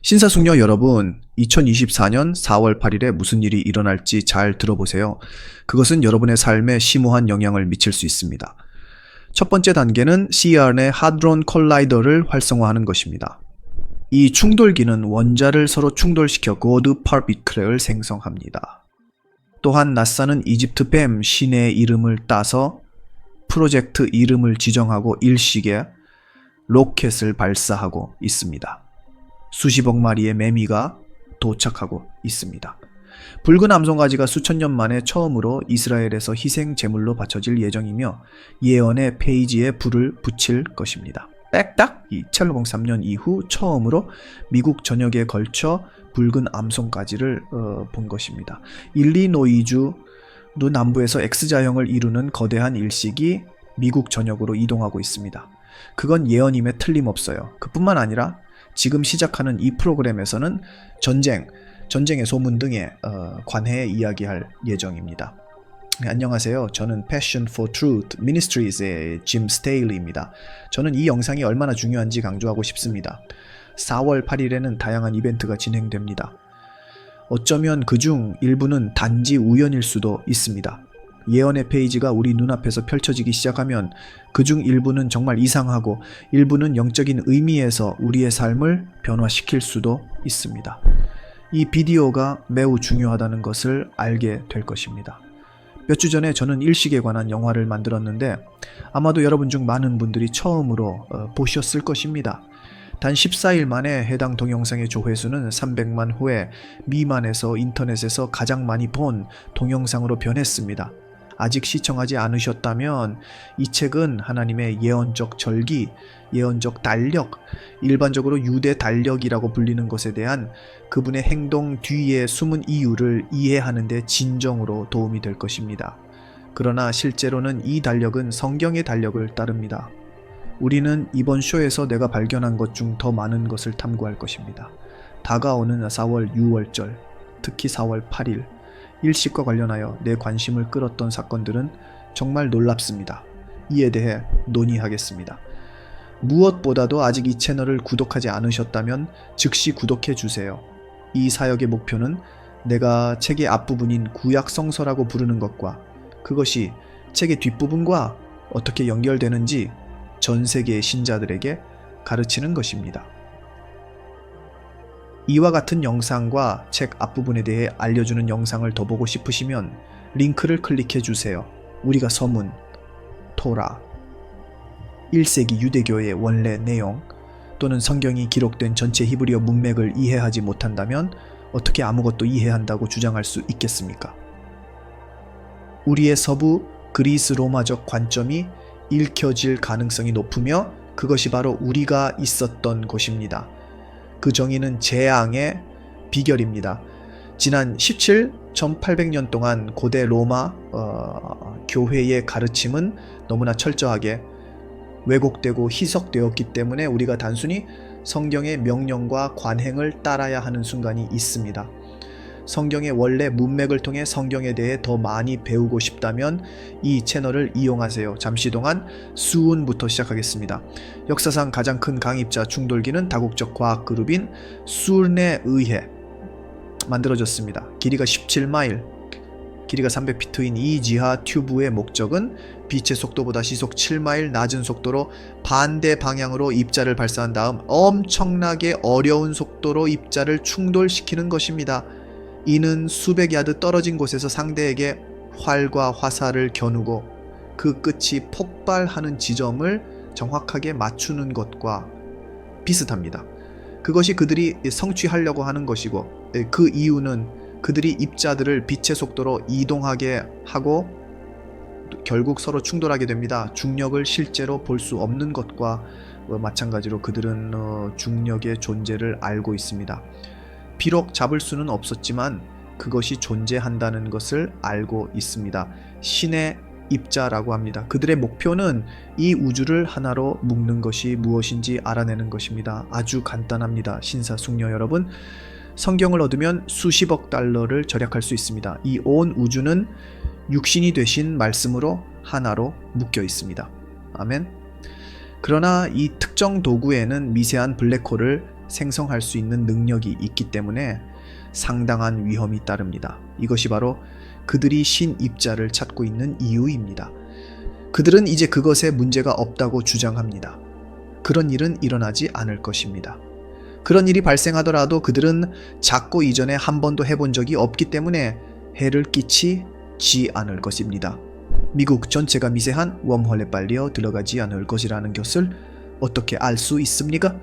신사숙녀 여러분, 2024년 4월 8일에 무슨 일이 일어날지 잘 들어보세요. 그것은 여러분의 삶에 심오한 영향을 미칠 수 있습니다. 첫 번째 단계는 CERN의 하드론 콜라이더를 활성화하는 것입니다. 이 충돌기는 원자를 서로 충돌시켜 고드 파비클을 생성합니다. 또한 나사는 이집트 뱀 신의 이름을 따서 프로젝트 이름을 지정하고 일식에 로켓을 발사하고 있습니다. 수십억 마리의 매미가 도착하고 있습니다. 붉은 암송아지가 수천 년 만에 처음으로 이스라엘에서 희생 제물로 바쳐질 예정이며 예언의 페이지에 불을 붙일 것입니다. 빽딱 1703년 이후 처음으로 미국 전역에 걸쳐 붉은 암송아지를 본 것입니다. 일리노이주 남부에서 X자형을 이루는 거대한 일식이 미국 전역으로 이동하고 있습니다. 그건 예언임에 틀림없어요. 그뿐만 아니라 지금 시작하는 이 프로그램에서는 전쟁의 소문 등에 관해 이야기할 예정입니다. 안녕하세요. 저는 Passion for Truth Ministries의 짐 스테일리입니다. 저는 이 영상이 얼마나 중요한지 강조하고 싶습니다. 4월 8일에는 다양한 이벤트가 진행됩니다. 어쩌면 그중 일부는 단지 우연일 수도 있습니다. 예언의 페이지가 우리 눈앞에서 펼쳐지기 시작하면 그중 일부는 정말 이상하고 일부는 영적인 의미에서 우리의 삶을 변화시킬 수도 있습니다. 이 비디오가 매우 중요하다는 것을 알게 될 것입니다. 몇 주 전에 저는 일식에 관한 영화를 만들었는데 아마도 여러분 중 많은 분들이 처음으로 보셨을 것입니다. 단 14일 만에 해당 동영상의 조회수는 300만 회 미만에서 인터넷에서 가장 많이 본 동영상으로 변했습니다. 아직 시청하지 않으셨다면 이 책은 하나님의 예언적 절기, 예언적 달력, 일반적으로 유대 달력이라고 불리는 것에 대한 그분의 행동 뒤에 숨은 이유를 이해하는 데 진정으로 도움이 될 것입니다. 그러나 실제로는 이 달력은 성경의 달력을 따릅니다. 우리는 이번 쇼에서 내가 발견한 것 중 더 많은 것을 탐구할 것입니다. 다가오는 4월 6월절, 특히 4월 8일, 일식과 관련하여 내 관심을 끌었던 사건들은 정말 놀랍습니다. 이에 대해 논의하겠습니다. 무엇보다도 아직 이 채널을 구독하지 않으셨다면 즉시 구독해 주세요. 이 사역의 목표는 내가 책의 앞부분인 구약성서라고 부르는 것과 그것이 책의 뒷부분과 어떻게 연결되는지 전 세계의 신자들에게 가르치는 것입니다. 이와 같은 영상과 책 앞부분에 대해 알려주는 영상을 더 보고 싶으시면 링크를 클릭해 주세요. 우리가 서문, 토라, 1세기 유대교의 원래 내용 또는 성경이 기록된 전체 히브리어 문맥을 이해하지 못한다면 어떻게 아무것도 이해한다고 주장할 수 있겠습니까? 우리의 서부 그리스 로마적 관점이 읽혀질 가능성이 높으며 그것이 바로 우리가 있었던 곳입니다. 그 정의는 재앙의 비결입니다. 지난 1800년 동안 고대 로마 교회의 가르침은 너무나 철저하게 왜곡되고 희석되었기 때문에 우리가 단순히 성경의 명령과 관행을 따라야 하는 순간이 있습니다. 성경의 원래 문맥을 통해 성경에 대해 더 많이 배우고 싶다면 이 채널을 이용하세요. 잠시 동안 수운부터 시작하겠습니다. 역사상 가장 큰 강입자 충돌기는 다국적 과학 그룹인 수운에 의해 만들어졌습니다. 길이가 17마일, 길이가 300피트인 이 지하 튜브의 목적은 빛의 속도보다 시속 7마일 낮은 속도로 반대 방향으로 입자를 발사한 다음 엄청나게 어려운 속도로 입자를 충돌시키는 것입니다. 이는 수백 야드 떨어진 곳에서 상대에게 활과 화살을 겨누고 그 끝이 폭발하는 지점을 정확하게 맞추는 것과 비슷합니다. 그것이 그들이 성취하려고 하는 것이고 그 이유는 그들이 입자들을 빛의 속도로 이동하게 하고 결국 서로 충돌하게 됩니다. 중력을 실제로 볼 수 없는 것과 마찬가지로 그들은 중력의 존재를 알고 있습니다. 비록 잡을 수는 없었지만 그것이 존재한다는 것을 알고 있습니다. 신의 입자라고 합니다. 그들의 목표는 이 우주를 하나로 묶는 것이 무엇인지 알아내는 것입니다. 아주 간단합니다. 신사숙녀 여러분, 성경을 얻으면 수십억 달러를 절약할 수 있습니다. 이 온 우주는 육신이 되신 말씀으로 하나로 묶여 있습니다. 아멘. 그러나 이 특정 도구에는 미세한 블랙홀을 생성할 수 있는 능력이 있기 때문에 상당한 위험이 따릅니다. 이것이 바로 그들이 신입자를 찾고 있는 이유입니다. 그들은 이제 그것에 문제가 없다고 주장합니다. 그런 일은 일어나지 않을 것입니다. 그런 일이 발생하더라도 그들은 작고 이전에 한 번도 해본 적이 없기 때문에 해를 끼치지 않을 것입니다. 미국 전체가 미세한 웜홀에 빨려 들어가지 않을 것이라는 것을 어떻게 알 수 있습니까?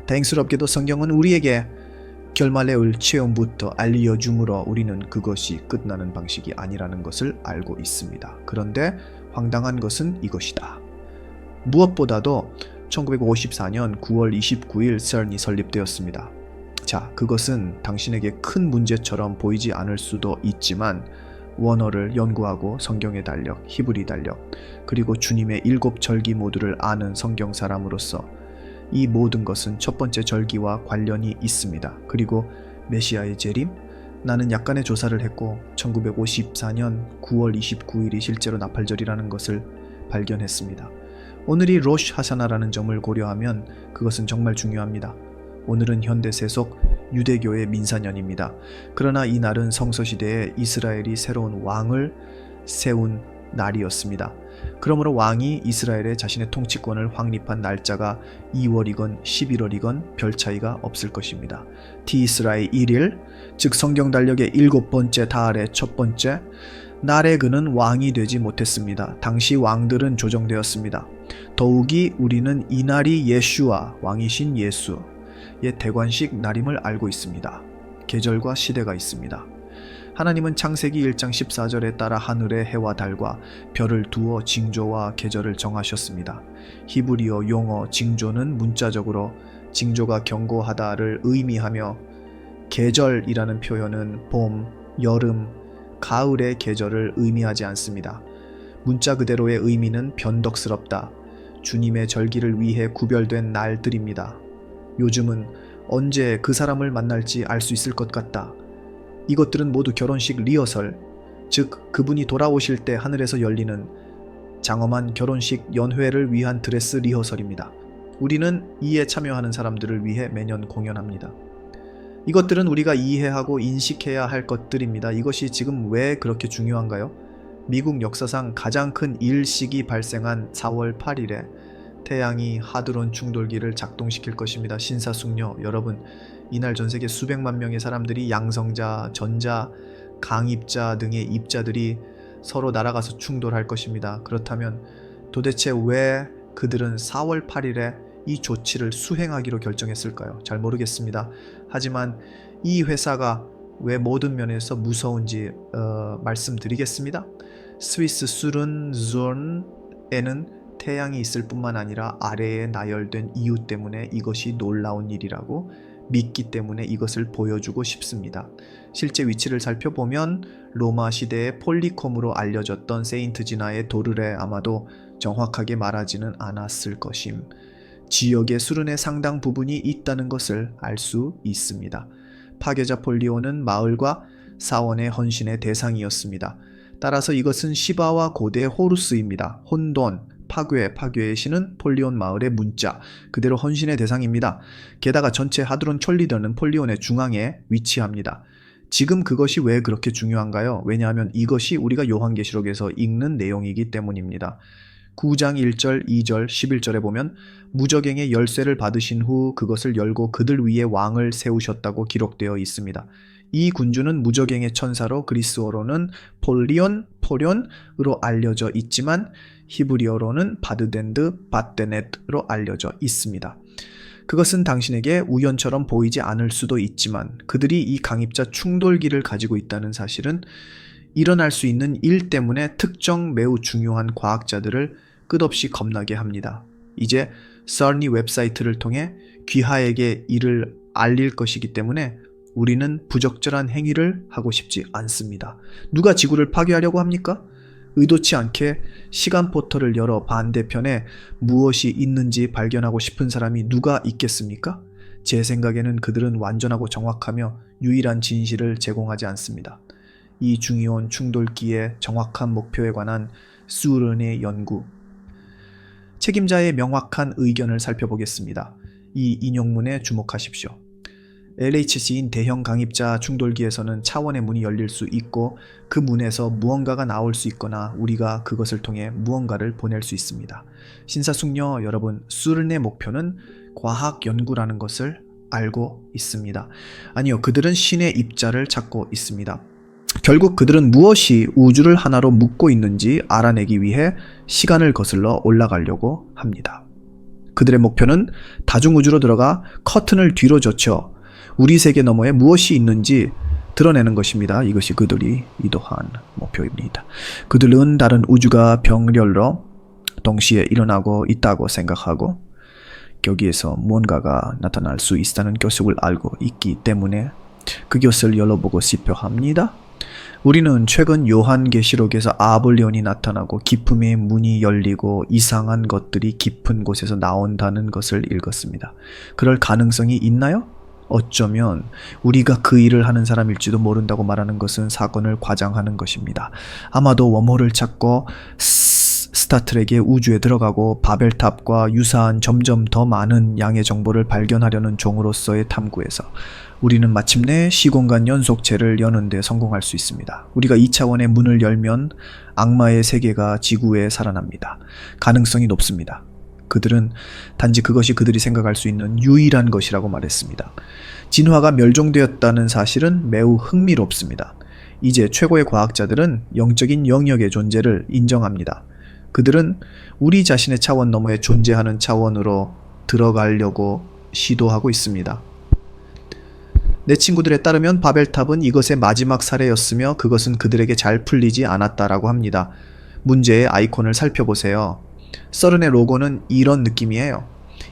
다행스럽게도 성경은 우리에게 결말의 체험부터 알려주므로 우리는 그것이 끝나는 방식이 아니라는 것을 알고 있습니다. 그런데 황당한 것은 이것이다. 무엇보다도 1954년 9월 29일 CERN이 설립되었습니다. 자, 그것은 당신에게 큰 문제처럼 보이지 않을 수도 있지만 원어를 연구하고 성경의 달력, 히브리 달력, 그리고 주님의 7절기 모두를 아는 성경 사람으로서 이 모든 것은 첫 번째 절기와 관련이 있습니다. 그리고 메시아의 재림? 나는 약간의 조사를 했고 1954년 9월 29일이 실제로 나팔절이라는 것을 발견했습니다. 오늘이 로쉬 하샤나라는 점을 고려하면 그것은 정말 중요합니다. 오늘은 현대 세속 유대교의 민사년입니다. 그러나 이 날은 성서시대에 이스라엘이 새로운 왕을 세운 날이었습니다. 그러므로 왕이 이스라엘에 자신의 통치권을 확립한 날짜가 2월이건 11월이건 별 차이가 없을 것입니다. 티스라의 1일, 즉 성경 달력의 7번째 달의 첫 번째 날에 그는 왕이 되지 못했습니다. 당시 왕들은 조정되었습니다. 더욱이 우리는 이 날이 예슈아, 왕이신 예수의 대관식 날임을 알고 있습니다. 계절과 시대가 있습니다. 하나님은 창세기 1장 14절에 따라 하늘에 해와 달과 별을 두어 징조와 계절을 정하셨습니다. 히브리어 용어 징조는 문자적으로 징조가 경고하다를 의미하며 계절이라는 표현은 봄, 여름, 가을의 계절을 의미하지 않습니다. 문자 그대로의 의미는 변덕스럽다, 주님의 절기를 위해 구별된 날들입니다. 요즘은 언제 그 사람을 만날지 알 수 있을 것 같다. 이것들은 모두 결혼식 리허설, 즉 그분이 돌아오실 때 하늘에서 열리는 장엄한 결혼식 연회를 위한 드레스 리허설입니다. 우리는 이에 참여하는 사람들을 위해 매년 공연합니다. 이것들은 우리가 이해하고 인식해야 할 것들입니다. 이것이 지금 왜 그렇게 중요한가요? 미국 역사상 가장 큰 일식이 발생한 4월 8일에 태양이 하드론 충돌기를 작동시킬 것입니다. 신사숙녀 여러분, 이날 전세계 수백만 명의 사람들이 양성자, 전자, 강입자 등의 입자들이 서로 날아가서 충돌할 것입니다. 그렇다면 도대체 왜 그들은 4월 8일에 이 조치를 수행하기로 결정했을까요? 잘 모르겠습니다. 하지만 이 회사가 왜 모든 면에서 무서운지 말씀드리겠습니다. 스위스 수른존에는 태양이 있을 뿐만 아니라 아래에 나열된 이유 때문에 이것이 놀라운 일이라고 믿기 때문에 이것을 보여주고 싶습니다. 실제 위치를 살펴보면 로마 시대의 폴리콤으로 알려졌던 세인트 지나의 도르래 아마도 정확하게 말하지는 않았을 것임. 지역의 수른의 상당 부분이 있다는 것을 알 수 있습니다. 파괴자 폴리오는 마을과 사원의 헌신의 대상이었습니다. 따라서 이것은 시바와 고대 호루스입니다. 혼돈, 파괴의 신은 폴리온 마을의 문자, 그대로 헌신의 대상입니다. 게다가 전체 하드론 촐리더는 폴리온의 중앙에 위치합니다. 지금 그것이 왜 그렇게 중요한가요? 왜냐하면 이것이 우리가 요한계시록에서 읽는 내용이기 때문입니다. 9장 1절, 2절, 11절에 보면 무저갱의 열쇠를 받으신 후 그것을 열고 그들 위에 왕을 세우셨다고 기록되어 있습니다. 이 군주는 무저갱의 천사로 그리스어로는 포련으로 알려져 있지만 히브리어로는 바드덴드 바데넷으로 알려져 있습니다. 그것은 당신에게 우연처럼 보이지 않을 수도 있지만 그들이 이 강입자 충돌기를 가지고 있다는 사실은 일어날 수 있는 일 때문에 특정 매우 중요한 과학자들을 끝없이 겁나게 합니다. 이제 CERN이 웹사이트를 통해 귀하에게 이를 알릴 것이기 때문에 우리는 부적절한 행위를 하고 싶지 않습니다. 누가 지구를 파괴하려고 합니까? 의도치 않게 시간 포털을 열어 반대편에 무엇이 있는지 발견하고 싶은 사람이 누가 있겠습니까? 제 생각에는 그들은 완전하고 정확하며 유일한 진실을 제공하지 않습니다. 이 중이온 충돌기의 정확한 목표에 관한 수른의 연구, 책임자의 명확한 의견을 살펴보겠습니다. 이 인용문에 주목하십시오. LHC인 대형 강입자 충돌기에서는 차원의 문이 열릴 수 있고 그 문에서 무언가가 나올 수 있거나 우리가 그것을 통해 무언가를 보낼 수 있습니다. 신사숙녀 여러분, 수른의 목표는 과학 연구라는 것을 알고 있습니다. 아니요, 그들은 신의 입자를 찾고 있습니다. 결국 그들은 무엇이 우주를 하나로 묶고 있는지 알아내기 위해 시간을 거슬러 올라가려고 합니다. 그들의 목표는 다중우주로 들어가 커튼을 뒤로 젖혀 우리 세계 너머에 무엇이 있는지 드러내는 것입니다. 이것이 그들이 이도한 목표입니다. 그들은 다른 우주가 병렬로 동시에 일어나고 있다고 생각하고 여기에서 무언가가 나타날 수 있다는 교습을 알고 있기 때문에 그것을 열어보고 싶어 합니다. 우리는 최근 요한계시록에서 아볼레온이 나타나고 기품의 문이 열리고 이상한 것들이 깊은 곳에서 나온다는 것을 읽었습니다. 그럴 가능성이 있나요? 어쩌면 우리가 그 일을 하는 사람일지도 모른다고 말하는 것은 사건을 과장하는 것입니다. 아마도 웜홀을 찾고 스타트rek의 우주에 들어가고 바벨탑과 유사한 점점 더 많은 양의 정보를 발견하려는 종으로서의 탐구에서 우리는 마침내 시공간 연속체를 여는 데 성공할 수 있습니다. 우리가 2차원의 문을 열면 악마의 세계가 지구에 살아납니다. 가능성이 높습니다. 그들은 단지 그것이 그들이 생각할 수 있는 유일한 것이라고 말했습니다. 진화가 멸종되었다는 사실은 매우 흥미롭습니다. 이제 최고의 과학자들은 영적인 영역의 존재를 인정합니다. 그들은 우리 자신의 차원 너머에 존재하는 차원으로 들어가려고 시도하고 있습니다. 내 친구들에 따르면 바벨탑은 이것의 마지막 사례였으며 그것은 그들에게 잘 풀리지 않았다라고 합니다. 문제의 아이콘을 살펴보세요. 서른의 로고는 이런 느낌이에요.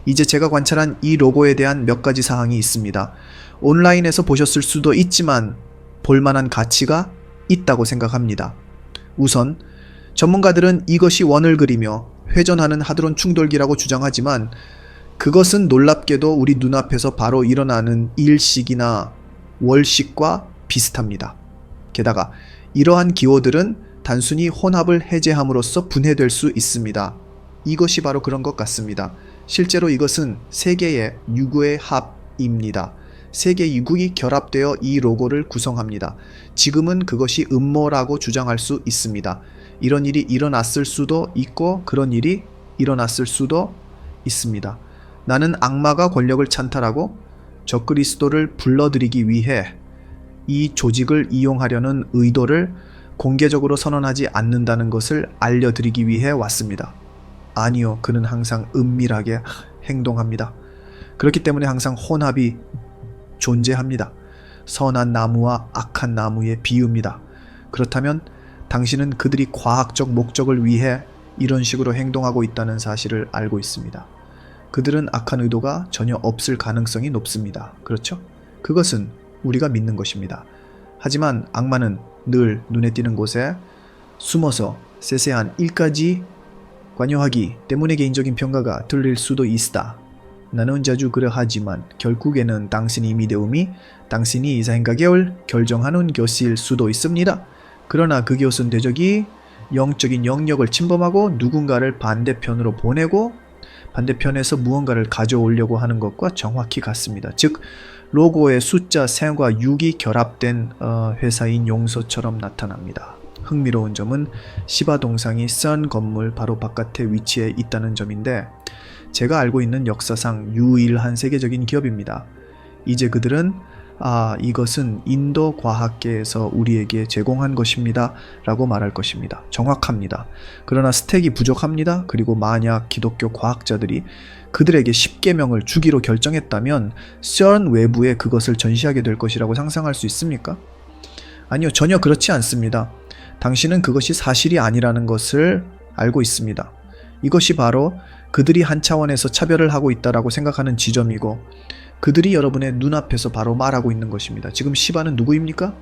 이제 제가 관찰한 이 로고에 대한 몇 가지 사항이 있습니다. 온라인에서 보셨을 수도 있지만 볼만한 가치가 있다고 생각합니다. 우선 전문가들은 이것이 원을 그리며 회전하는 하드론 충돌기라고 주장하지만 그것은 놀랍게도 우리 눈앞에서 바로 일어나는 일식이나 월식과 비슷합니다. 게다가 이러한 기호들은 단순히 혼합을 해제함으로써 분해될 수 있습니다. 이것이 바로 그런 것 같습니다. 실제로 이것은 세 개의 유구의 합입니다. 세 개의 유구이 결합되어 이 로고를 구성합니다. 지금은 그것이 음모라고 주장할 수 있습니다. 이런 일이 일어났을 수도 있고 그런 일이 일어났을 수도 있습니다. 나는 악마가 권력을 찬탈하고 적그리스도를 불러들이기 위해 이 조직을 이용하려는 의도를 공개적으로 선언하지 않는다는 것을 알려드리기 위해 왔습니다. 아니요, 그는 항상 은밀하게 행동합니다. 그렇기 때문에 항상 혼합이 존재합니다. 선한 나무와 악한 나무의 비유입니다. 그렇다면 당신은 그들이 과학적 목적을 위해 이런 식으로 행동하고 있다는 사실을 알고 있습니다. 그들은 악한 의도가 전혀 없을 가능성이 높습니다. 그렇죠? 그것은 우리가 믿는 것입니다. 하지만 악마는 늘 눈에 띄는 곳에 숨어서 세세한 일까지 관여하기 때문에 개인적인 평가가 틀릴 수도 있다. 나는 자주 그러하지만 결국에는 당신이 믿음이 당신이 생각을 결정하는 것일 수도 있습니다. 그러나 그 것은 대적이 영적인 영역을 침범하고 누군가를 반대편으로 보내고 반대편에서 무언가를 가져오려고 하는 것과 정확히 같습니다. 즉 로고의 숫자 3과 6이 결합된 회사인 용서처럼 나타납니다. 흥미로운 점은 시바 동상이 선 건물 바로 바깥에 위치해 있다는 점인데 제가 알고 있는 역사상 유일한 세계적인 기업입니다. 이제 그들은 이것은 인도 과학계에서 우리에게 제공한 것입니다 라고 말할 것입니다. 정확합니다. 그러나 스택이 부족합니다. 그리고 만약 기독교 과학자들이 그들에게 10계명을 주기로 결정했다면 CERN 외부에 그것을 전시하게 될 것이라고 상상할 수 있습니까? 아니요, 전혀 그렇지 않습니다. 당신은 그것이 사실이 아니라는 것을 알고 있습니다. 이것이 바로 그들이 한 차원에서 차별을 하고 있다라고 생각하는 지점이고 그들이 여러분의 눈앞에서 바로 말하고 있는 것입니다. 지금 시바는 누구입니까?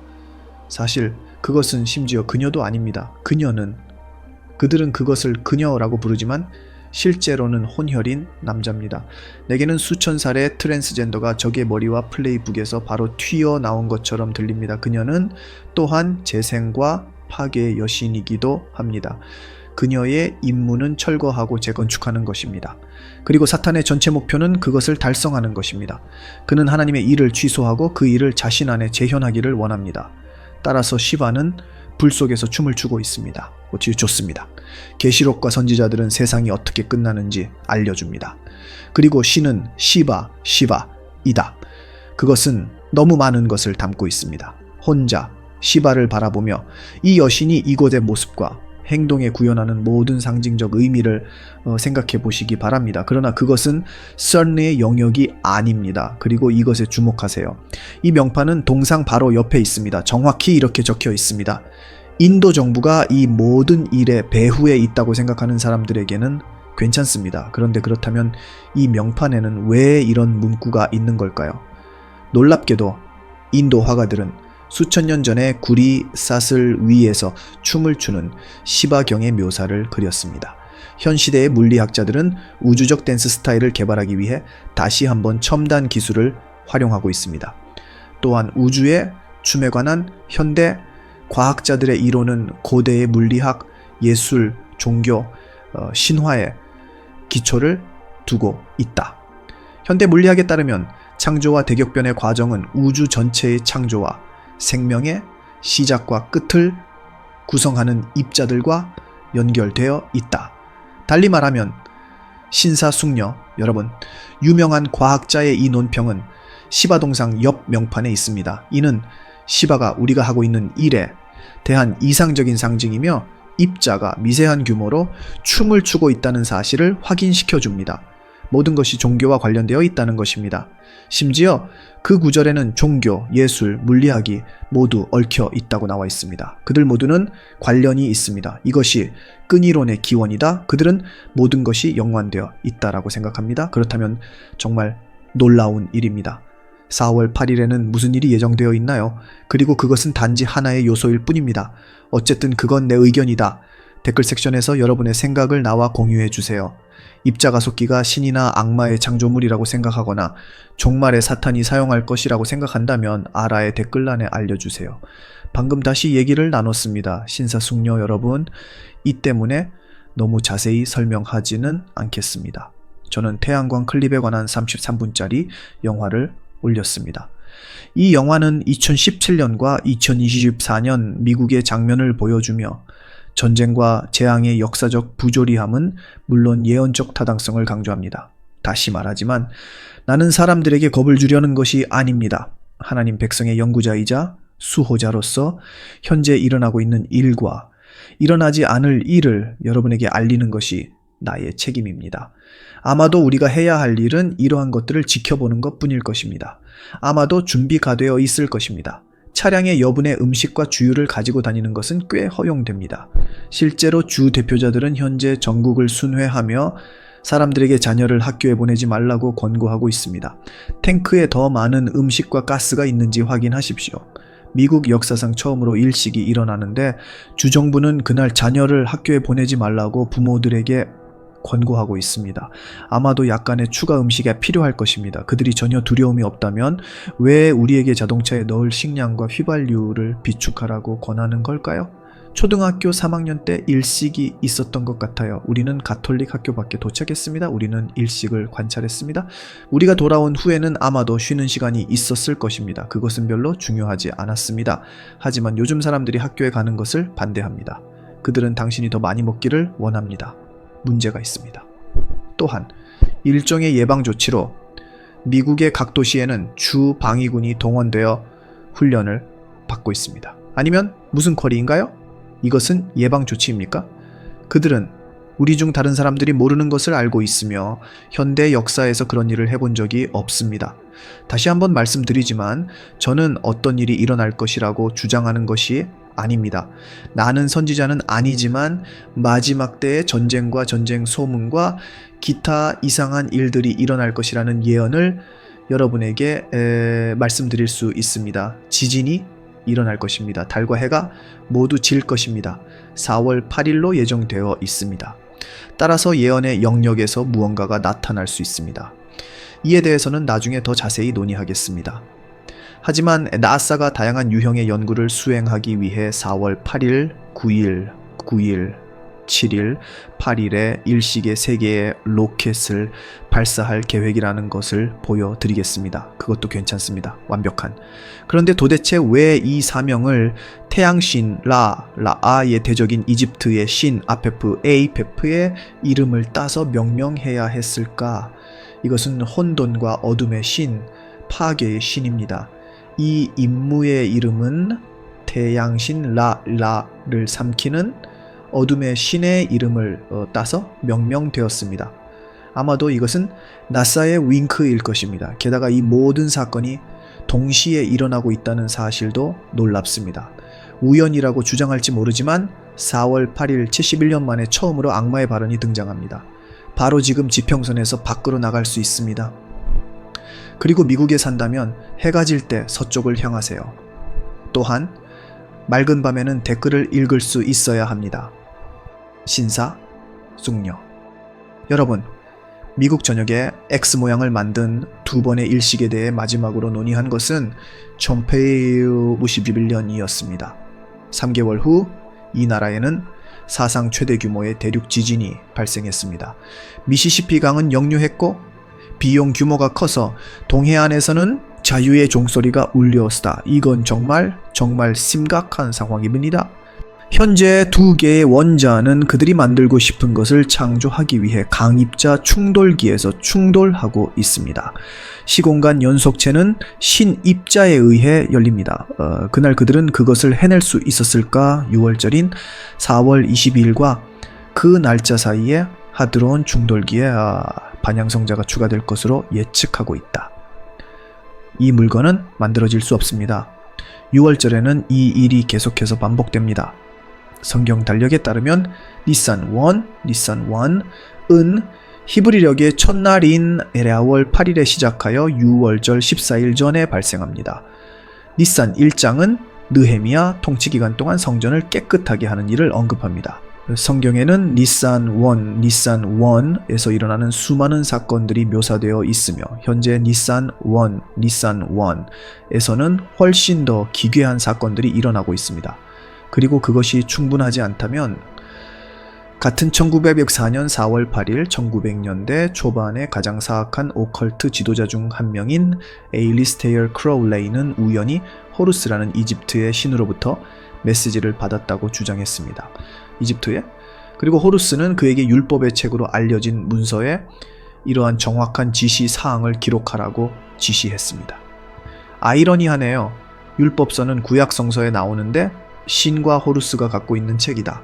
사실 그것은 심지어 그녀도 아닙니다. 그들은 그것을 그녀라고 부르지만 실제로는 혼혈인 남자입니다. 내게는 수천 살의 트랜스젠더가 적의 머리와 플레이북에서 바로 튀어나온 것처럼 들립니다. 그녀는 또한 재생과 파괴의 여신이기도 합니다. 그녀의 임무는 철거하고 재건축하는 것입니다. 그리고 사탄의 전체 목표는 그것을 달성하는 것입니다. 그는 하나님의 일을 취소하고 그 일을 자신 안에 재현하기를 원합니다. 따라서 시바는 불 속에서 춤을 추고 있습니다. 좋습니다. 계시록과 선지자들은 세상이 어떻게 끝나는지 알려줍니다. 그리고 신은 시바이다. 그것은 너무 많은 것을 담고 있습니다. 혼자 시바를 바라보며 이 여신이 이곳의 모습과 행동에 구현하는 모든 상징적 의미를 생각해 보시기 바랍니다. 그러나 그것은 썰네의 영역이 아닙니다. 그리고 이것에 주목하세요. 이 명판은 동상 바로 옆에 있습니다. 정확히 이렇게 적혀 있습니다. 인도 정부가 이 모든 일의 배후에 있다고 생각하는 사람들에게는 괜찮습니다. 그런데 그렇다면 이 명판에는 왜 이런 문구가 있는 걸까요? 놀랍게도 인도 화가들은 수천 년 전에 구리 삿을 위에서 춤을 추는 시바경의 묘사를 그렸습니다. 현 시대의 물리학자들은 우주적 댄스 스타일을 개발하기 위해 다시 한번 첨단 기술을 활용하고 있습니다. 또한 우주의 춤에 관한 현대 과학자들의 이론은 고대의 물리학, 예술, 종교, 신화의 기초를 두고 있다. 현대 물리학에 따르면 창조와 대격변의 과정은 우주 전체의 창조와 생명의 시작과 끝을 구성하는 입자들과 연결되어 있다. 달리 말하면 신사숙녀, 여러분, 유명한 과학자의 이 논평은 시바 동상 옆 명판에 있습니다. 이는 시바가 우리가 하고 있는 일에 대한 이상적인 상징이며 입자가 미세한 규모로 춤을 추고 있다는 사실을 확인시켜 줍니다. 모든 것이 종교와 관련되어 있다는 것입니다. 심지어 그 구절에는 종교, 예술, 물리학이 모두 얽혀 있다고 나와 있습니다. 그들 모두는 관련이 있습니다. 이것이 끈이론의 기원이다. 그들은 모든 것이 연관되어 있다라고 생각합니다. 그렇다면 정말 놀라운 일입니다. 4월 8일에는 무슨 일이 예정되어 있나요? 그리고 그것은 단지 하나의 요소일 뿐입니다. 어쨌든 그건 내 의견이다. 댓글 섹션에서 여러분의 생각을 나와 공유해 주세요. 입자가속기가 신이나 악마의 창조물이라고 생각하거나 종말에 사탄이 사용할 것이라고 생각한다면 아라의 댓글란에 알려주세요. 방금 다시 얘기를 나눴습니다. 신사숙녀 여러분, 이 때문에 너무 자세히 설명하지는 않겠습니다. 저는 태양광 클립에 관한 33분짜리 영화를 올렸습니다. 이 영화는 2017년과 2024년 미국의 장면을 보여주며 전쟁과 재앙의 역사적 부조리함은 물론 예언적 타당성을 강조합니다. 다시 말하지만 나는 사람들에게 겁을 주려는 것이 아닙니다. 하나님 백성의 연구자이자 수호자로서 현재 일어나고 있는 일과 일어나지 않을 일을 여러분에게 알리는 것이 나의 책임입니다. 아마도 우리가 해야 할 일은 이러한 것들을 지켜보는 것뿐일 것입니다. 아마도 준비가 되어 있을 것입니다. 차량에 여분의 음식과 주유를 가지고 다니는 것은 꽤 허용됩니다. 실제로 주 대표자들은 현재 전국을 순회하며 사람들에게 자녀를 학교에 보내지 말라고 권고하고 있습니다. 탱크에 더 많은 음식과 가스가 있는지 확인하십시오. 미국 역사상 처음으로 일식이 일어나는데 주정부는 그날 자녀를 학교에 보내지 말라고 부모들에게 권고하고 있습니다. 아마도 약간의 추가 음식이 필요할 것입니다. 그들이 전혀 두려움이 없다면 왜 우리에게 자동차에 넣을 식량과 휘발유를 비축하라고 권하는 걸까요? 초등학교 3학년 때 일식이 있었던 것 같아요. 우리는 가톨릭 학교밖에 도착했습니다. 우리는 일식을 관찰했습니다. 우리가 돌아온 후에는 아마도 쉬는 시간이 있었을 것입니다. 그것은 별로 중요하지 않았습니다. 하지만 요즘 사람들이 학교에 가는 것을 반대합니다. 그들은 당신이 더 많이 먹기를 원합니다. 문제가 있습니다. 또한 일종의 예방 조치로 미국의 각 도시에는 주 방위군이 동원되어 훈련을 받고 있습니다. 아니면 무슨 쿼리인가요? 이것은 예방 조치입니까? 그들은 우리 중 다른 사람들이 모르는 것을 알고 있으며 현대 역사에서 그런 일을 해본 적이 없습니다. 다시 한번 말씀드리지만 저는 어떤 일이 일어날 것이라고 주장하는 것이 아닙니다. 나는 선지자는 아니지만 마지막 때의 전쟁과 전쟁 소문과 기타 이상한 일들이 일어날 것이라는 예언을 여러분에게 말씀드릴 수 있습니다. 지진이 일어날 것입니다. 달과 해가 모두 질 것입니다. 4월 8일로 예정되어 있습니다. 따라서 예언의 영역에서 무언가가 나타날 수 있습니다. 이에 대해서는 나중에 더 자세히 논의하겠습니다. 하지만 나사가 다양한 유형의 연구를 수행하기 위해 4월 8일, 9일 7일, 8일에 일식의 3개의 로켓을 발사할 계획이라는 것을 보여드리겠습니다. 그것도 괜찮습니다. 완벽한. 그런데 도대체 왜 이 사명을 태양신 라아의 대적인 이집트의 신 아페프 에이페프의 이름을 따서 명명해야 했을까? 이것은 혼돈과 어둠의 신, 파괴의 신입니다. 이 임무의 이름은 태양신 라를 삼키는 어둠의 신의 이름을 따서 명명되었습니다. 아마도 이것은 나사의 윙크일 것입니다. 게다가 이 모든 사건이 동시에 일어나고 있다는 사실도 놀랍습니다. 우연이라고 주장할지 모르지만 4월 8일 71년 만에 처음으로 악마의 발언이 등장합니다. 바로 지금 지평선에서 밖으로 나갈 수 있습니다. 그리고 미국에 산다면 해가 질 때 서쪽을 향하세요. 또한 맑은 밤에는 댓글을 읽을 수 있어야 합니다. 신사, 숙녀. 여러분, 미국 전역에 X 모양을 만든 2번의 일식에 대해 마지막으로 논의한 것은 1851년이었습니다. 3개월 후 이 나라에는 사상 최대 규모의 대륙 지진이 발생했습니다. 미시시피 강은 역류했고 비용 규모가 커서 동해안에서는 자유의 종소리가 울렸다. 이건 정말 심각한 상황입니다. 현재 2개의 원자는 그들이 만들고 싶은 것을 창조하기 위해 강입자 충돌기에서 충돌하고 있습니다. 시공간 연속체는 신입자에 의해 열립니다. 그날 그들은 그것을 해낼 수 있었을까? 6월절인 4월 22일과 그 날짜 사이에 하드론 충돌기에 반향성자가 추가될 것으로 예측하고 있다. 이 물건은 만들어질 수 없습니다. 6월절에는 이 일이 계속해서 반복됩니다. 성경 달력에 따르면 니산 1은 히브리력의 첫날인 엘야월 8일에 시작하여 6월절 14일 전에 발생합니다. 니산 1장은 느헤미야 통치기간 동안 성전을 깨끗하게 하는 일을 언급합니다. 성경에는 니산 1에서 일어나는 수많은 사건들이 묘사되어 있으며 현재 니산 1에서는 훨씬 더 기괴한 사건들이 일어나고 있습니다. 그리고 그것이 충분하지 않다면 같은 1904년 4월 8일 1900년대 초반에 가장 사악한 오컬트 지도자 중 한 명인 에일리스테어 크로울레이는 우연히 호루스라는 이집트의 신으로부터 메시지를 받았다고 주장했습니다. 이집트에? 그리고 호루스는 그에게 율법의 책으로 알려진 문서에 이러한 정확한 지시 사항을 기록하라고 지시했습니다. 아이러니하네요. 율법서는 구약 성서에 나오는데 신과 호루스가 갖고 있는 책이다.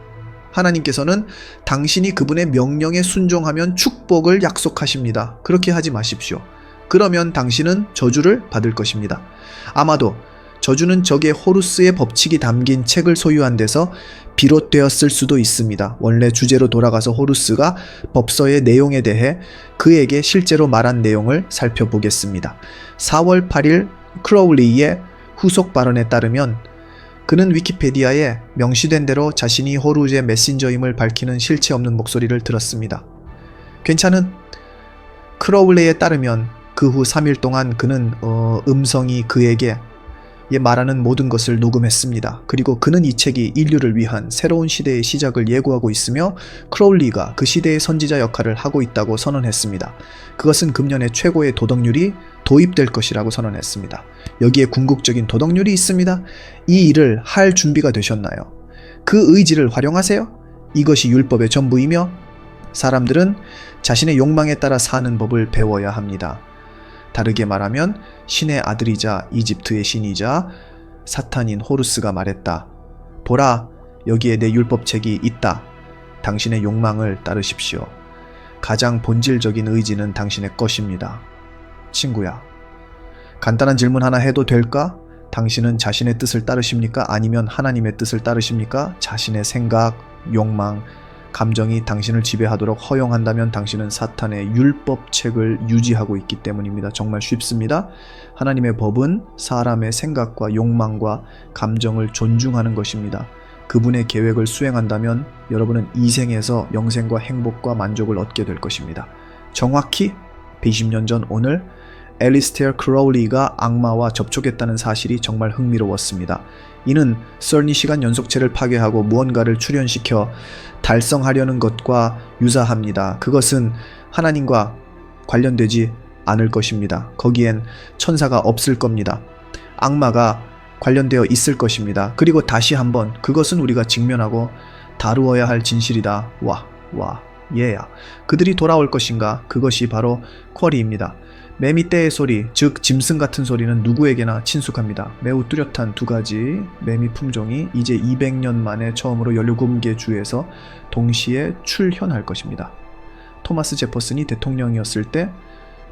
하나님께서는 당신이 그분의 명령에 순종하면 축복을 약속하십니다. 그렇게 하지 마십시오. 그러면 당신은 저주를 받을 것입니다. 아마도 저주는 적의 호루스의 법칙이 담긴 책을 소유한 데서 비롯되었을 수도 있습니다. 원래 주제로 돌아가서 호루스가 법서의 내용에 대해 그에게 실제로 말한 내용을 살펴보겠습니다. 4월 8일 크로울리의 후속 발언에 따르면 그는 위키페디아에 명시된 대로 자신이 호루스의 메신저임을 밝히는 실체 없는 목소리를 들었습니다. 괜찮은 크로울레이에 따르면 그 후 3일 동안 그는 음성이 그에게 말하는 모든 것을 녹음했습니다. 그리고 그는 이 책이 인류를 위한 새로운 시대의 시작을 예고하고 있으며 크로울리가 그 시대의 선지자 역할을 하고 있다고 선언했습니다. 그것은 금년에 최고의 도덕률이 도입될 것이라고 선언했습니다. 여기에 궁극적인 도덕률이 있습니다. 이 일을 할 준비가 되셨나요? 그 의지를 활용하세요. 이것이 율법의 전부이며 사람들은 자신의 욕망에 따라 사는 법을 배워야 합니다. 다르게 말하면 신의 아들이자 이집트의 신이자 사탄인 호루스가 말했다. 보라, 여기에 내 율법책이 있다. 당신의 욕망을 따르십시오. 가장 본질적인 의지는 당신의 것입니다. 친구야, 간단한 질문 하나 해도 될까? 당신은 자신의 뜻을 따르십니까? 아니면 하나님의 뜻을 따르십니까? 자신의 생각, 욕망, 감정이 당신을 지배하도록 허용한다면 당신은 사탄의 율법책을 유지하고 있기 때문입니다. 정말 쉽습니다. 하나님의 법은 사람의 생각과 욕망과 감정을 존중하는 것입니다. 그분의 계획을 수행한다면 여러분은 이 생에서 영생과 행복과 만족을 얻게 될 것입니다. 정확히 120년 전 오늘 앨리스테어 크로울리가 악마와 접촉했다는 사실이 정말 흥미로웠습니다. 이는 32시간 연속체를 파괴하고 무언가를 출현시켜 달성하려는 것과 유사합니다. 그것은 하나님과 관련되지 않을 것입니다. 거기엔 천사가 없을 겁니다. 악마가 관련되어 있을 것입니다. 그리고 다시 한번 그것은 우리가 직면하고 다루어야 할 진실이다. 얘야. 그들이 돌아올 것인가? 그것이 바로 쿼리입니다. 매미 떼의 소리, 즉 짐승 같은 소리는 누구에게나 친숙합니다. 매우 뚜렷한 두 가지 매미 품종이 이제 200년 만에 처음으로 17개 주에서 동시에 출현할 것입니다. 토마스 제퍼슨이 대통령이었을 때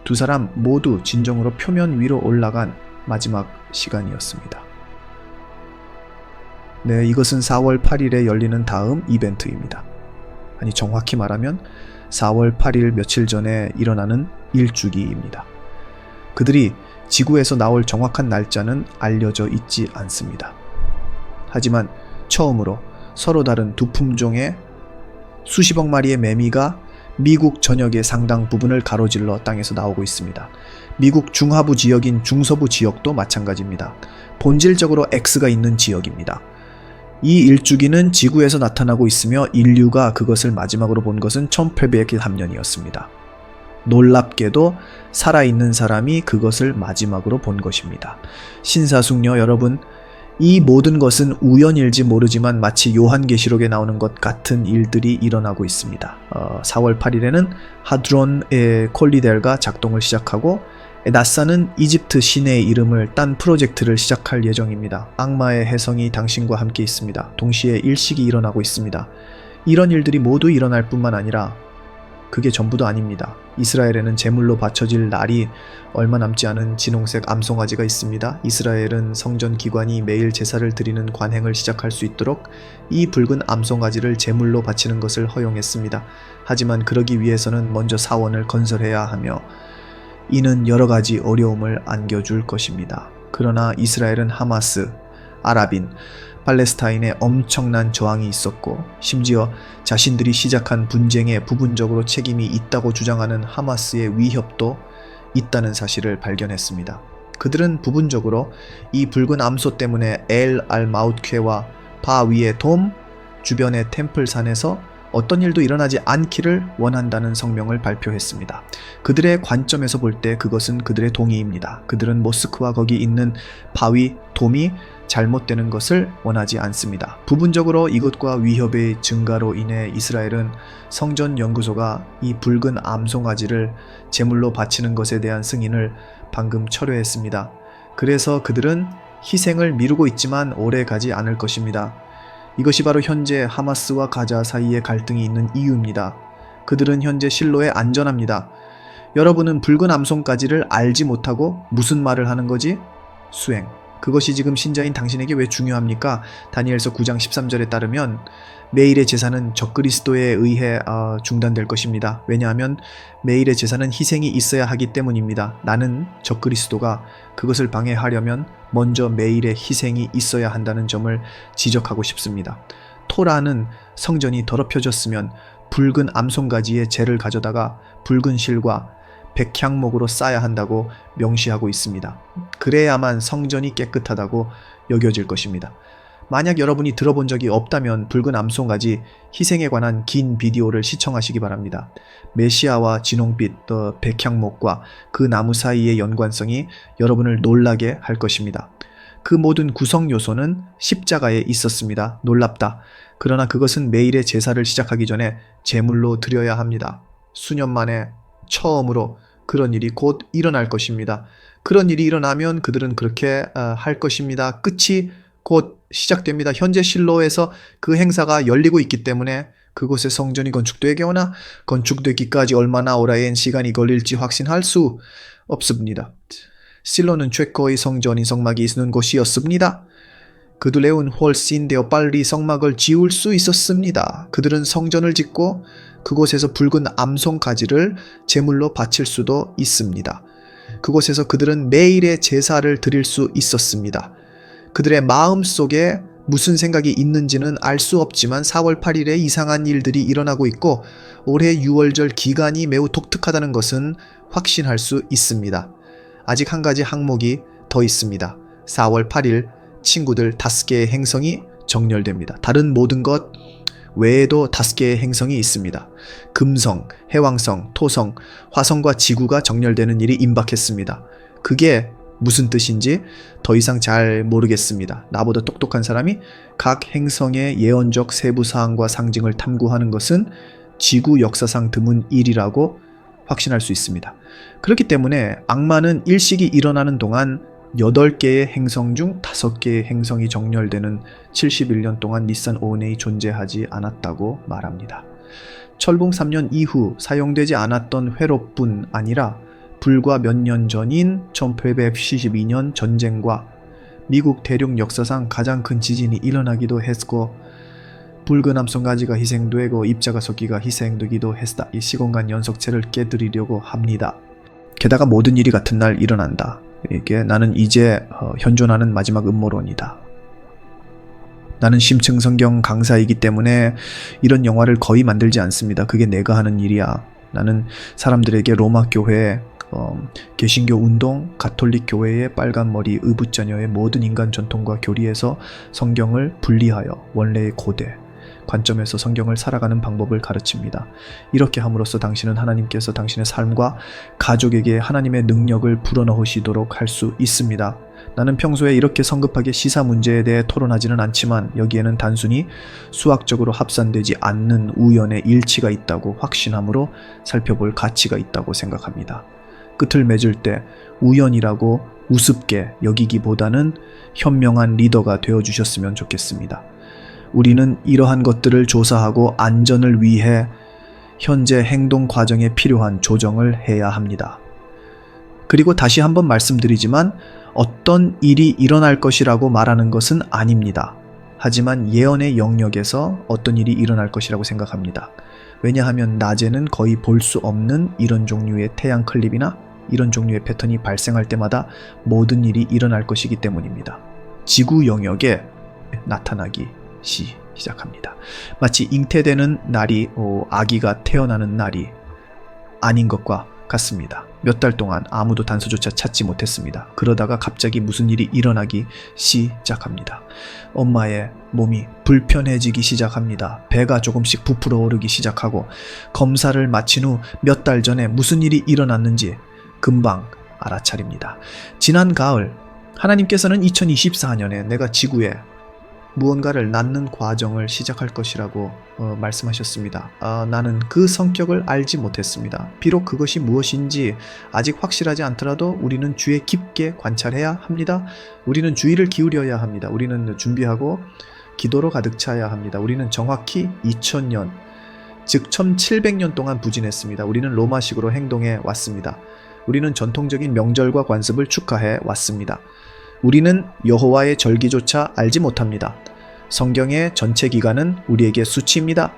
두 사람 모두 진정으로 표면 위로 올라간 마지막 시간이었습니다. 네, 이것은 4월 8일에 열리는 다음 이벤트입니다. 아니, 정확히 말하면 4월 8일 며칠 전에 일어나는 일주기입니다. 그들이 지구에서 나올 정확한 날짜는 알려져 있지 않습니다. 하지만 처음으로 서로 다른 두 품종의 수십억 마리의 매미가 미국 전역의 상당 부분을 가로질러 땅에서 나오고 있습니다. 미국 중하부 지역인 중서부 지역도 마찬가지입니다. 본질적으로 X가 있는 지역입니다. 이 일주기는 지구에서 나타나고 있으며 인류가 그것을 마지막으로 본 것은 1803년이었습니다. 놀랍게도 살아있는 사람이 그것을 마지막으로 본 것입니다. 신사숙녀 여러분, 이 모든 것은 우연일지 모르지만 마치 요한계시록에 나오는 것 같은 일들이 일어나고 있습니다. 4월 8일에는 하드론의 콜리델가 작동을 시작하고 나사는 이집트 신의 이름을 딴 프로젝트를 시작할 예정입니다. 악마의 혜성이 당신과 함께 있습니다. 동시에 일식이 일어나고 있습니다. 이런 일들이 모두 일어날 뿐만 아니라 그게 전부도 아닙니다. 이스라엘에는 제물로 바쳐질 날이 얼마 남지 않은 진홍색 암송아지가 있습니다. 이스라엘은 성전 기관이 매일 제사를 드리는 관행을 시작할 수 있도록 이 붉은 암송아지를 제물로 바치는 것을 허용했습니다. 하지만 그러기 위해서는 먼저 사원을 건설해야 하며 이는 여러 가지 어려움을 안겨줄 것입니다. 그러나 이스라엘은 하마스, 아랍인, 팔레스타인에 엄청난 저항이 있었고 심지어 자신들이 시작한 분쟁에 부분적으로 책임이 있다고 주장하는 하마스의 위협도 있다는 사실을 발견했습니다. 그들은 부분적으로 이 붉은 암소 때문에 엘 알마우트케와 바 위의 돔 주변의 템플산에서 어떤 일도 일어나지 않기를 원한다는 성명을 발표했습니다. 그들의 관점에서 볼 때 그것은 그들의 동의입니다. 그들은 모스크와 거기 있는 바위, 돔이 잘못되는 것을 원하지 않습니다. 부분적으로 이것과 위협의 증가로 인해 이스라엘은 성전 연구소가 이 붉은 암송아지를 제물로 바치는 것에 대한 승인을 방금 철회했습니다. 그래서 그들은 희생을 미루고 있지만 오래 가지 않을 것입니다. 이것이 바로 현재 하마스와 가자 사이에 갈등이 있는 이유입니다. 그들은 현재 실로에 안전합니다. 여러분은 붉은 암송까지를 알지 못하고 무슨 말을 하는 거지? 수행. 그것이 지금 신자인 당신에게 왜 중요합니까? 다니엘서 9장 13절에 따르면 매일의 제사는 적그리스도에 의해 중단될 것입니다. 왜냐하면 매일의 제사는 희생이 있어야 하기 때문입니다. 나는 적그리스도가 그것을 방해하려면 먼저 매일의 희생이 있어야 한다는 점을 지적하고 싶습니다. 토라는 성전이 더럽혀졌으면 붉은 암송가지의 재를 가져다가 붉은 실과 백향목으로 쌓아야 한다고 명시하고 있습니다. 그래야만 성전이 깨끗하다고 여겨질 것입니다. 만약 여러분이 들어본 적이 없다면 붉은 암송가지 희생에 관한 긴 비디오를 시청하시기 바랍니다. 메시아와 진홍빛 백향목과 그 나무 사이의 연관성이 여러분을 놀라게 할 것입니다. 그 모든 구성 요소는 십자가에 있었습니다. 놀랍다. 그러나 그것은 매일의 제사를 시작하기 전에 제물로 드려야 합니다. 수년 만에 처음으로 그런 일이 곧 일어날 것입니다. 그런 일이 일어나면 그들은 그렇게 할 것입니다. 끝이 곧 시작됩니다. 현재 실로에서 그 행사가 열리고 있기 때문에 그곳에 성전이 건축되거나 건축되기까지 얼마나 오랜 시간이 걸릴지 확신할 수 없습니다. 실로는 최고의 성전인 성막이 있는 곳이었습니다. 그들은 훨씬 더 빨리 성막을 지을 수 있었습니다. 그들은 성전을 짓고 그곳에서 붉은 암송가지를 제물로 바칠 수도 있습니다. 그곳에서 그들은 매일의 제사를 드릴 수 있었습니다. 그들의 마음 속에 무슨 생각이 있는지는 알 수 없지만 4월 8일에 이상한 일들이 일어나고 있고 올해 6월절 기간이 매우 독특하다는 것은 확신할 수 있습니다. 아직 한 가지 항목이 더 있습니다. 4월 8일 친구들 5개의 행성이 정렬됩니다. 다른 모든 것 외에도 5개의 행성이 있습니다. 금성, 해왕성, 토성, 화성과 지구가 정렬되는 일이 임박했습니다. 그게 무슨 뜻인지 더 이상 잘 모르겠습니다. 나보다 똑똑한 사람이 각 행성의 예언적 세부 사항과 상징을 탐구하는 것은 지구 역사상 드문 일이라고 확신할 수 있습니다. 그렇기 때문에 악마는 일식이 일어나는 동안 8개의 행성 중 5개의 행성이 정렬되는 71년 동안 니산 오네이 존재하지 않았다고 말합니다. 철봉 3년 이후 사용되지 않았던 회로뿐 아니라 불과 몇 년 전인 1872년 전쟁과 미국 대륙 역사상 가장 큰 지진이 일어나기도 했고 붉은 함성가지가 희생되고 입자가 섞기가 희생되기도 했다. 이 시공간 연속체를 깨뜨리려고 합니다. 게다가 모든 일이 같은 날 일어난다. 이게 나는 이제 현존하는 마지막 음모론이다. 나는 심층성경 강사이기 때문에 이런 영화를 거의 만들지 않습니다. 그게 내가 하는 일이야. 나는 사람들에게 로마 교회, 개신교 운동, 가톨릭 교회의 빨간 머리, 의붓자녀의 모든 인간 전통과 교리에서 성경을 분리하여 원래의 고대 관점에서 성경을 살아가는 방법을 가르칩니다. 이렇게 함으로써 당신은 하나님께서 당신의 삶과 가족에게 하나님의 능력을 불어넣으시도록 할 수 있습니다. 나는 평소에 이렇게 성급하게 시사 문제에 대해 토론하지는 않지만 여기에는 단순히 수학적으로 합산되지 않는 우연의 일치가 있다고 확신함으로 살펴볼 가치가 있다고 생각합니다. 끝을 맺을 때 우연이라고 우습게 여기기보다는 현명한 리더가 되어주셨으면 좋겠습니다. 우리는 이러한 것들을 조사하고 안전을 위해 현재 행동 과정에 필요한 조정을 해야 합니다. 그리고 다시 한번 말씀드리지만 어떤 일이 일어날 것이라고 말하는 것은 아닙니다. 하지만 예언의 영역에서 어떤 일이 일어날 것이라고 생각합니다. 왜냐하면 낮에는 거의 볼 수 없는 이런 종류의 태양 클립이나 이런 종류의 패턴이 발생할 때마다 모든 일이 일어날 것이기 때문입니다. 지구 영역에 나타나기 시작합니다. 마치 잉태되는 날이 아기가 태어나는 날이 아닌 것과 같습니다. 몇 달 동안 아무도 단서조차 찾지 못했습니다. 그러다가 갑자기 무슨 일이 일어나기 시작합니다. 엄마의 몸이 불편해지기 시작합니다. 배가 조금씩 부풀어 오르기 시작하고 검사를 마친 후 몇 달 전에 무슨 일이 일어났는지 금방 알아차립니다. 지난 가을 하나님께서는 2024년에 내가 지구에 무언가를 낳는 과정을 시작할 것이라고 말씀하셨습니다. 나는 그 성격을 알지 못했습니다. 비록 그것이 무엇인지 아직 확실하지 않더라도 우리는 주의 깊게 관찰해야 합니다. 우리는 주의를 기울여야 합니다. 우리는 준비하고 기도로 가득 차야 합니다. 우리는 정확히 2000년, 즉 1700년 동안 부진했습니다. 우리는 로마식으로 행동해 왔습니다. 우리는 전통적인 명절과 관습을 축하해 왔습니다. 우리는 여호와의 절기조차 알지 못합니다. 성경의 전체 기간은 우리에게 수치입니다.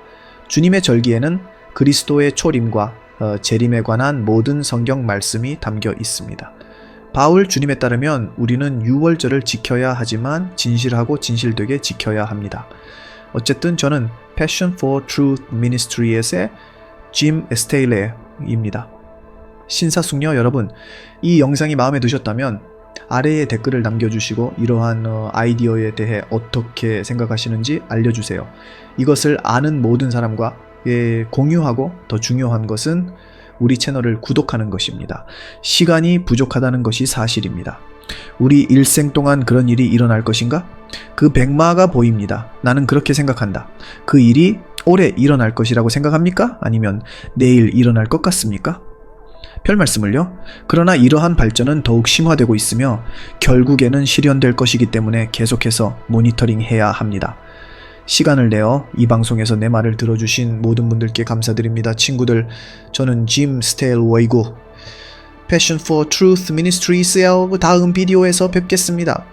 주님의 절기에는 그리스도의 초림과 재림에 관한 모든 성경 말씀이 담겨 있습니다. 바울 주님에 따르면 우리는 유월절을 지켜야 하지만 진실하고 진실되게 지켜야 합니다. 어쨌든 저는 Passion for Truth Ministries의 짐 에스테일레입니다. 신사숙녀 여러분, 이 영상이 마음에 드셨다면 아래에 댓글을 남겨주시고 이러한 아이디어에 대해 어떻게 생각하시는지 알려주세요. 이것을 아는 모든 사람과 공유하고 더 중요한 것은 우리 채널을 구독하는 것입니다. 시간이 부족하다는 것이 사실입니다. 우리 일생 동안 그런 일이 일어날 것인가? 그 백마가 보입니다. 나는 그렇게 생각한다. 그 일이 올해 일어날 것이라고 생각합니까? 아니면 내일 일어날 것 같습니까? 별 말씀을요. 그러나 이러한 발전은 더욱 심화되고 있으며 결국에는 실현될 것이기 때문에 계속해서 모니터링해야 합니다. 시간을 내어 이 방송에서 내 말을 들어주신 모든 분들께 감사드립니다. 친구들, 저는 짐 스테일웨이고 Passion for Truth Ministries의 다음 비디오에서 뵙겠습니다.